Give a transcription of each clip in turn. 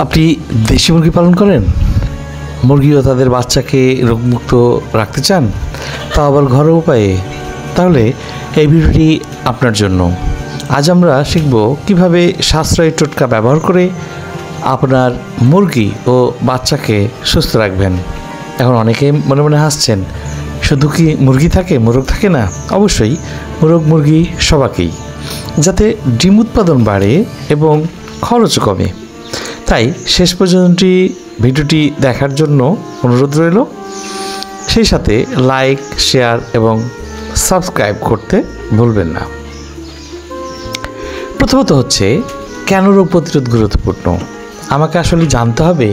আপনি দেশি মুরগি পালন করেন, মুরগি ও তাদের বাচ্চাকে রোগমুক্ত রাখতে চান, তা আবার ঘরোয়া উপায়ে, তাহলে এই ভিডিওটি আপনার জন্য। আজ আমরা শিখব কিভাবে সাশ্রয়ী টোটকা ব্যবহার করে আপনার মুরগি ও বাচ্চাকে সুস্থ রাখবেন। এখন অনেকেই মনে মনে হাসছেন, শুধু কি মুরগি থাকে, মোরগ থাকে না? অবশ্যই মোরগ মুরগি সবাকেই, যাতে ডিম উৎপাদন বাড়ে এবং খরচও কমে। তাই শেষ পর্যন্ত ভিডিওটি দেখার জন্য অনুরোধ রইল। সেই সাথে লাইক, শেয়ার এবং সাবস্ক্রাইব করতে ভুলবেন না। প্রথমত হচ্ছে, কেন রোগ প্রতিরোধ গুরুত্বপূর্ণ? আমাকে আসলে জানতে হবে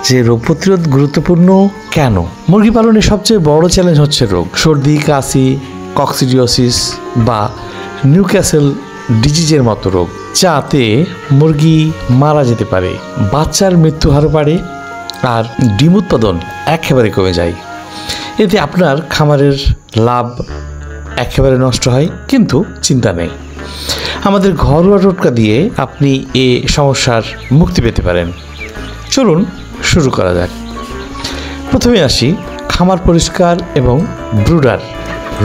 যে রোগ প্রতিরোধ গুরুত্বপূর্ণ কেন। মুরগি পালনের সবচেয়ে বড় চ্যালেঞ্জ হচ্ছে রোগ। সর্দি, কাশি, কক্সিডিওসিস বা নিউক্যাসল ডিজিজের মতো রোগ, যাতে মুরগি মারা যেতে পারে, বাচ্চার মৃত্যু হার বাড়ে আর ডিম উৎপাদন একেবারে কমে যায়। এতে আপনার খামারের লাভ একেবারে নষ্ট হয়। কিন্তু চিন্তা নেই, আমাদের ঘরোয়া টোটকা দিয়ে আপনি এ সমস্যার মুক্তি পেতে পারেন। চলুন শুরু করা যাক। প্রথমে আসি খামার পরিষ্কার এবং ব্রুডার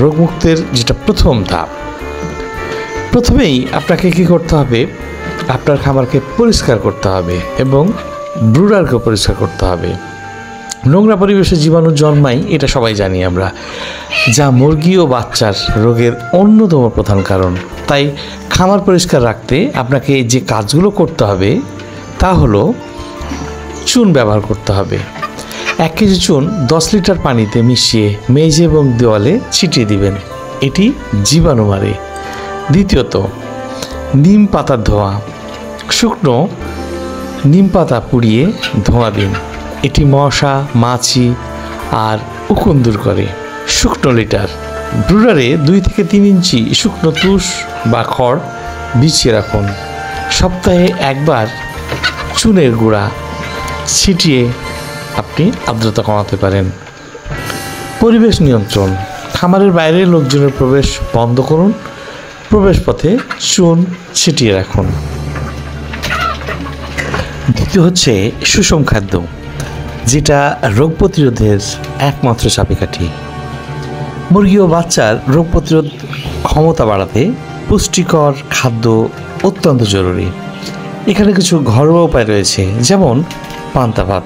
রোগমুক্তের যেটা প্রথম ধাপ। প্রথমেই আপনাকে কি করতে হবে? আপনার খামারকে পরিষ্কার করতে হবে এবং ব্রুডারকে পরিষ্কার করতে হবে। নোংরা পরিবেশে জীবাণু জন্মায়, এটা সবাই জানি আমরা, যা মুরগি ও বাচ্চার রোগের অন্যতম প্রধান কারণ। তাই খামার পরিষ্কার রাখতে আপনাকে যে কাজগুলো করতে হবে তা হলো চুন ব্যবহার করতে হবে। 1 কেজি চুন 10 লিটার পানিতে মিশিয়ে মেঝে এবং দেওয়ালে ছিটিয়ে দিবেন, এটি জীবাণু মারে। দ্বিতীয়ত, নিম পাতার ধোঁয়া। শুকনো নিম পাতা পুড়িয়ে ধোঁয়া দিন, এটি মশা, মাছি আর উকুন দূর করে। শুকনো লিটার ব্রুডারে 2 থেকে 3 ইঞ্চি শুকনো তুষ বা খড় বিছিয়ে রাখুন। সপ্তাহে একবার চুনের গুঁড়া ছিটিয়ে আপনি আর্দ্রতা কমাতে পারেন। পরিবেশ নিয়ন্ত্রণ। খামারের বাইরে লোকজনের প্রবেশ বন্ধ করুন, প্রবেশপথে চুন ছিটিয়ে রাখুন। দ্বিতীয় হচ্ছে সুষম খাদ্য, যেটা রোগ প্রতিরোধের একমাত্র চাবিকাঠি। মুরগি ও বাচ্চার রোগ প্রতিরোধ ক্ষমতা বাড়াতে পুষ্টিকর খাদ্য অত্যন্ত জরুরি। এখানে কিছু ঘরোয়া উপায় রয়েছে, যেমন পান্তা ভাত।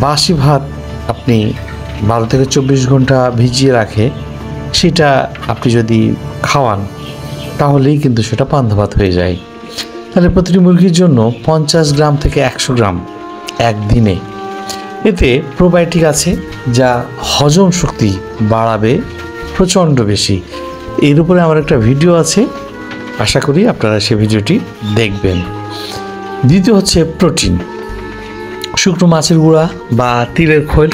বাসি ভাত আপনি 12 থেকে 24 ঘন্টা ভিজিয়ে রাখে সেটা আপনি যদি খাওয়ান, তাহলেই কিন্তু সেটা পান্তা ভাত হয়ে যায়। তাহলে প্রতিটি মুরগির জন্য 50 গ্রাম থেকে 100 গ্রাম একদিনে। এতে প্রোবায়োটিক আছে, যা হজম শক্তি বাড়াবে প্রচণ্ড বেশি। এর উপরে আমার একটা ভিডিও আছে, আশা করি আপনারা সেই ভিডিওটি দেখবেন। দ্বিতীয় হচ্ছে প্রোটিন। শুকনো মাছের গুঁড়া বা তিলের খোল,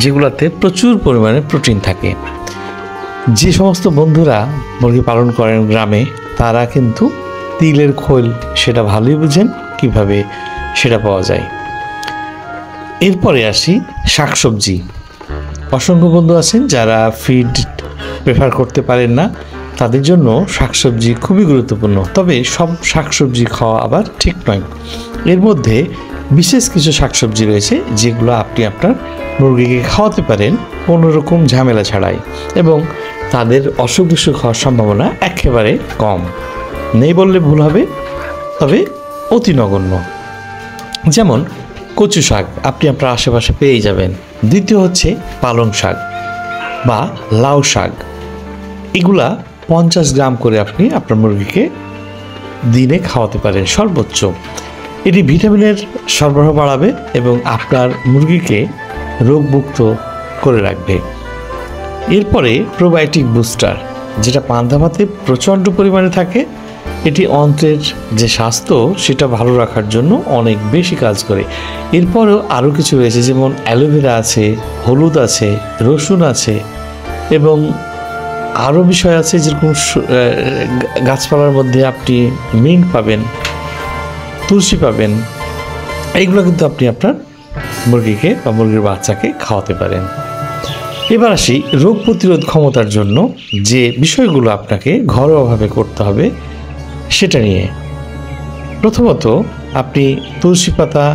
যেগুলোতে প্রচুর পরিমাণে প্রোটিন থাকে। যে সমস্ত বন্ধুরা মুরগি পালন করেন গ্রামে, তারা কিন্তু তিলের খোল সেটা ভালোই বুঝেন কিভাবে সেটা পাওয়া যায়। এরপরে আসি শাকসবজি। অসংখ্য বন্ধু আছেন যারা ফিড প্রেফার করতে পারেন না, তাদের জন্য শাকসবজি খুবই গুরুত্বপূর্ণ। তবে সব শাকসবজি খাওয়া আবার ঠিক নয়। এর মধ্যে বিশেষ কিছু শাকসবজি রয়েছে যেগুলো আপনি আপনার মুরগিকে খাওয়াতে পারেন কোনো রকম ঝামেলা ছাড়াই, এবং তাদের অসুখ বিসুখ হওয়ার সম্ভাবনা একেবারে কম, নেই বললে ভুল হবে, তবে অতি নগণ্য। যেমন কচু শাক আপনি আপনার আশেপাশে পেয়ে যাবেন। দ্বিতীয় হচ্ছে পালং শাক বা লাউ শাক। এগুলা 50 গ্রাম করে আপনি আপনার মুরগিকে দিনে খাওয়াতে পারেন সর্বোচ্চ। এটি ভিটামিনের সরবরাহ বাড়াবে এবং আপনার মুরগিকে রোগমুক্ত করে রাখবে। এরপরে প্রোবায়োটিক বুস্টার, যেটা পান্তা ভাতে প্রচণ্ড পরিমাণে থাকে। এটি অন্ত্রের যে স্বাস্থ্য সেটা ভালো রাখার জন্য অনেক বেশি কাজ করে। এরপরেও আরও কিছু রয়েছে, যেমন অ্যালোভেরা আছে, হলুদ আছে, রসুন আছে এবং আরও বিষয় আছে, যেরকম গাছপালার মধ্যে আপনি মিন্ট পাবেন, তুলসী পাবেন। এইগুলো কিন্তু আপনি আপনার মুরগিকে বা মুরগির বাচ্চাকে খাওয়াতে পারেন। এবার আসি রোগ প্রতিরোধ ক্ষমতার জন্য যে বিষয়গুলো আপনাকে ঘরোয়াভাবে করতে হবে সেটা নিয়ে। প্রথমত, আপনি তুলসী পাতা,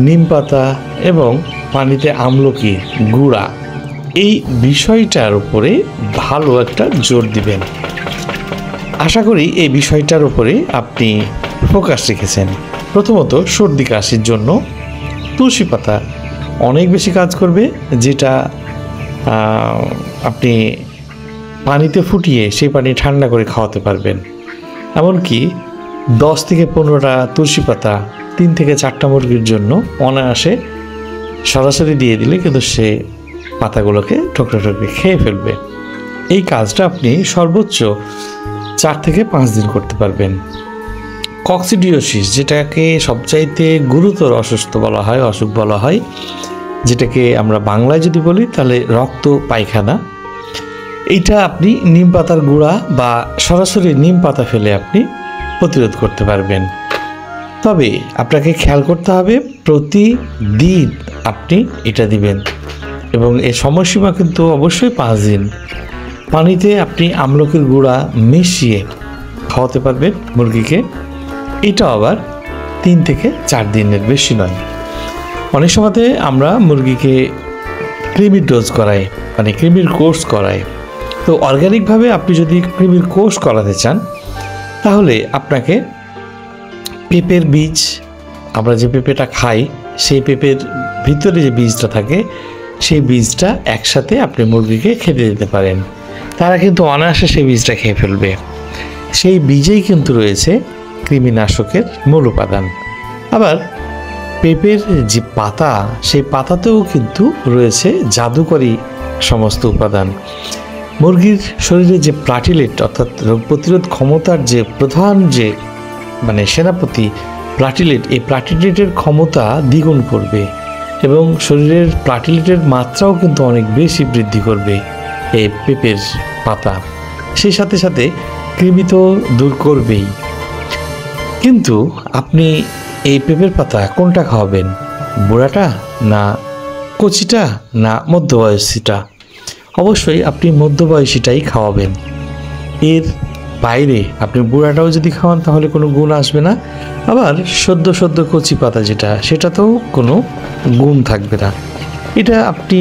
নিম পাতা এবং পানিতে আমলকি গুঁড়া এই বিষয়টার উপরে ভালো একটা জোর দিবেন। আশা করি এই বিষয়টার উপরে আপনি ফোকাস রেখেছেন। প্রথমত সর্দি কাশির জন্য তুলসী পাতা অনেক বেশি কাজ করবে, যেটা আপনি পানিতে ফুটিয়ে সেই পানি ঠান্ডা করে খাওয়াতে পারবেন। এমনকি 10 থেকে 15টা তুলসী পাতা 3 থেকে 4টা মুরগির জন্য অনায়াসে সরাসরি দিয়ে দিলে কিন্তু সে পাতাগুলোকে ঠোকরে ঠোকরে খেয়ে ফেলবে। এই কাজটা আপনি সর্বোচ্চ 4 থেকে 5 দিন করতে পারবেন। কক্সিডিওসিস, যেটাকে সবচাইতে গুরুতর অসুস্থ বলা হয়, অসুখ বলা হয়, যেটাকে আমরা বাংলায় যদি বলি তাহলে রক্ত পায়খানা, এইটা আপনি নিম পাতার গুঁড়া বা সরাসরি নিম পাতা ফেলে আপনি প্রতিরোধ করতে পারবেন। তবে আপনাকে খেয়াল করতে হবে প্রতিদিন আপনি এটা দিবেন এবং এর সময়সীমা কিন্তু অবশ্যই 5 দিন। পানিতে আপনি আমলকির গুঁড়া মিশিয়ে খাওয়াতে পারবেন মুরগিকে। এটা আবার 3 থেকে 4 দিনের বেশি নয়। অনেক সময়তে আমরা মুরগিকে কৃমির ডোজ করাই, মানে কৃমির কোর্স করাই। তো অর্গানিকভাবে আপনি যদি কৃমির কোর্স করাতে চান তাহলে আপনাকে পেঁপের বীজ, আমরা যে পেঁপেটা খাই সেই পেঁপের ভিতরে যে বীজটা থাকে সেই বীজটা একসাথে আপনি মুরগিকে খেতে দিতে পারেন। তারা কিন্তু অনায়াসে সেই বীজটা খেয়ে ফেলবে। সেই বীজেই কিন্তু রয়েছে কৃমিনাশকের মূল উপাদান। আবার পেঁপের যে পাতা, সেই পাতাতেও কিন্তু রয়েছে জাদুকরী সমস্ত উপাদান। মুরগির শরীরে যে প্লাটিলেট অর্থাৎ রোগ প্রতিরোধ ক্ষমতার যে প্রধান যে সেনাপতি প্লাটিলেট, এই প্লাটিলেটের ক্ষমতা দ্বিগুণ করবে এবং শরীরের প্লাটিলেটের মাত্রাও কিন্তু অনেক বেশি বৃদ্ধি করবে এই পেঁপের পাতা। সেই সাথে সাথে কৃমি তো দূর করবেই। কিন্তু আপনি এই পেঁপের পাতা কোনটা খাওয়াবেন, বুড়াটা না কচিটা না মধ্যবয়সীটা? অবশ্যই আপনি মধ্যবয়সীটাই খাওয়াবেন। এর বাইরে আপনি বুড়াটাও যদি খাওয়ান তাহলে কোনো গুণ আসবে না। আবার সদ্য কচি পাতা যেটা, সেটাতেও কোনো গুণ থাকবে না। এটা আপনি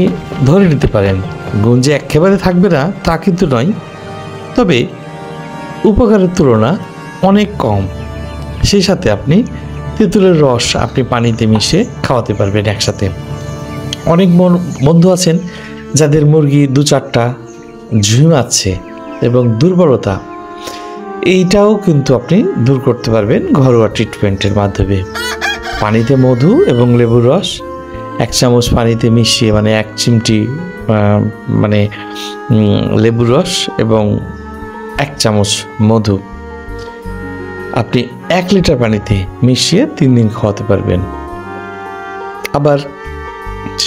ধরে নিতে পারেন। গুণ যে একেবারে থাকবে না তা কিন্তু নয়, তবে উপকারের তুলনা অনেক কম। সেই সাথে আপনি তেঁতুলের রস আপনি পানিতে মিশিয়ে খাওয়াতে পারবেন একসাথে। অনেক বন্ধু আছেন যাদের মুরগি 2-4টা ঝিমাচ্ছে এবং দুর্বলতা, এইটাও কিন্তু আপনি দূর করতে পারবেন ঘরোয়া ট্রিটমেন্টের মাধ্যমে। পানিতে মধু এবং লেবুর রস 1 চামচ পানিতে মিশিয়ে, 1 চিমটি লেবুর রস এবং 1 চামচ মধু আপনি 1 লিটার পানিতে মিশিয়ে 3 দিন খাওয়াতে পারবেন। আবার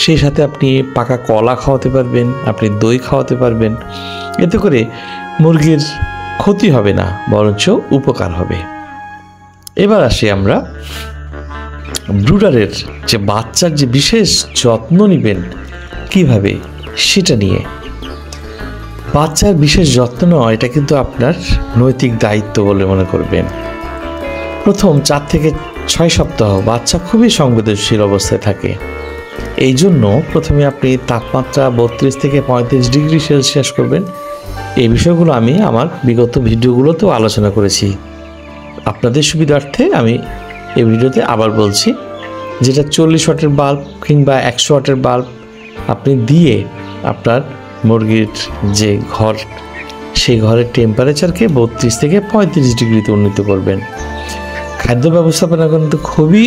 সেই সাথে আপনি পাকা কলা খাওয়াতে পারবেন, আপনি দই খাওয়াতে পারবেন। এতে করে মুরগির ক্ষতি হবে না, বরঞ্চ উপকার হবে। এবার আসি আমরা ব্রুডারের যে বাচ্চার যে বিশেষ যত্ন নেবেন কিভাবে সেটা নিয়ে। বাচ্চার বিশেষ যত্ন নেওয়া এটা কিন্তু আপনার নৈতিক দায়িত্ব বলে মনে করবেন। প্রথম 4 থেকে 6 সপ্তাহ বাচ্চা খুবই সংবেদনশীল অবস্থায় থাকে। এই জন্য প্রথমে আপনি তাপমাত্রা 32 থেকে 35 ডিগ্রি সেলসিয়াস করবেন। এই বিষয়গুলো আমি আমার বিগত ভিডিওগুলোতেও আলোচনা করেছি। আপনাদের সুবিধার্থে আমি এই ভিডিওতে আবার বলছি, যেটা 40 ওয়াটের বাল্ব কিংবা 100 ওয়াটের বাল্ব আপনি দিয়ে আপনার মুরগির যে ঘর, সেই ঘরের টেম্পারেচারকে 32 থেকে 35 ডিগ্রিতে উন্নীত করবেন। খাদ্য ব্যবস্থাপনা কিন্তু খুবই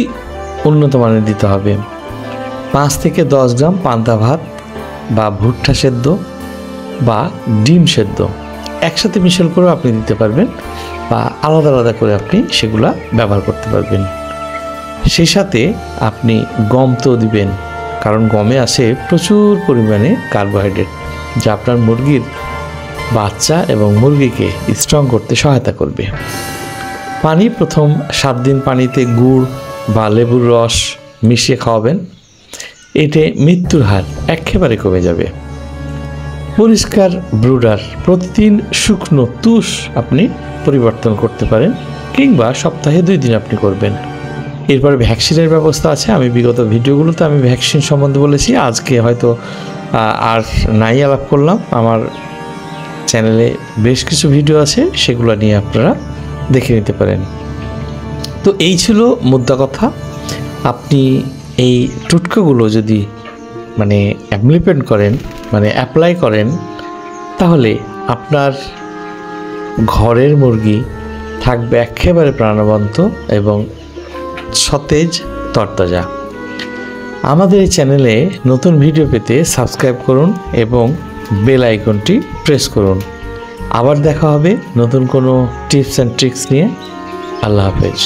উন্নত মানের দিতে হবে। 5 থেকে 10 গ্রাম পান্তা ভাত বা ভুট্টা সেদ্ধ বা ডিম সেদ্ধ একসাথে মিশেল করে আপনি দিতে পারবেন, বা আলাদা আলাদা করে আপনি সেগুলা ব্যবহার করতে পারবেন। সেই সাথে আপনি গম তো দিবেন, কারণ গমে আসে প্রচুর পরিমাণে কার্বোহাইড্রেট, যা আপনার মুরগির বাচ্চা এবং মুরগিকে স্ট্রং করতে সহায়তা করবে। পানি প্রথম 7 দিন পানিতে গুড় বা লেবুর রস মিশিয়ে খাওয়াবেন। এতে মৃত্যুর হার একেবারে কমে যাবে। পরিষ্কার ব্রুডার প্রতিদিন শুকনো তুষ আপনি পরিবর্তন করতে পারেন, কিংবা সপ্তাহে 2 দিন আপনি করবেন। এরপরে ভ্যাকসিনের ব্যবস্থা আছে। আমি বিগত ভিডিওগুলোতে আমি ভ্যাকসিন সম্বন্ধে বলেছি, আজকে হয়তো আর নাই আলাপ করলাম। আমার চ্যানেলে বেশ কিছু ভিডিও আছে, সেগুলো নিয়ে আপনারা দেখে নিতে পারেন। তো এই ছিল মুদ্রা কথা। আপনি এই টোটকাগুলো যদি মানে ইমপ্লিমেন্ট করেন, মানে অ্যাপ্লাই করেন, তাহলে আপনার ঘরের মুরগি থাকবে একেবারে প্রাণবন্ত এবং সতেজ তরতাজা। আমাদের এই চ্যানেলে নতুন ভিডিও পেতে সাবস্ক্রাইব করুন এবং বেল আইকনটি প্রেস করুন। আবার দেখা হবে নতুন কোনো টিপস অ্যান্ড ট্রিক্স নিয়ে। আল্লাহ হাফেজ।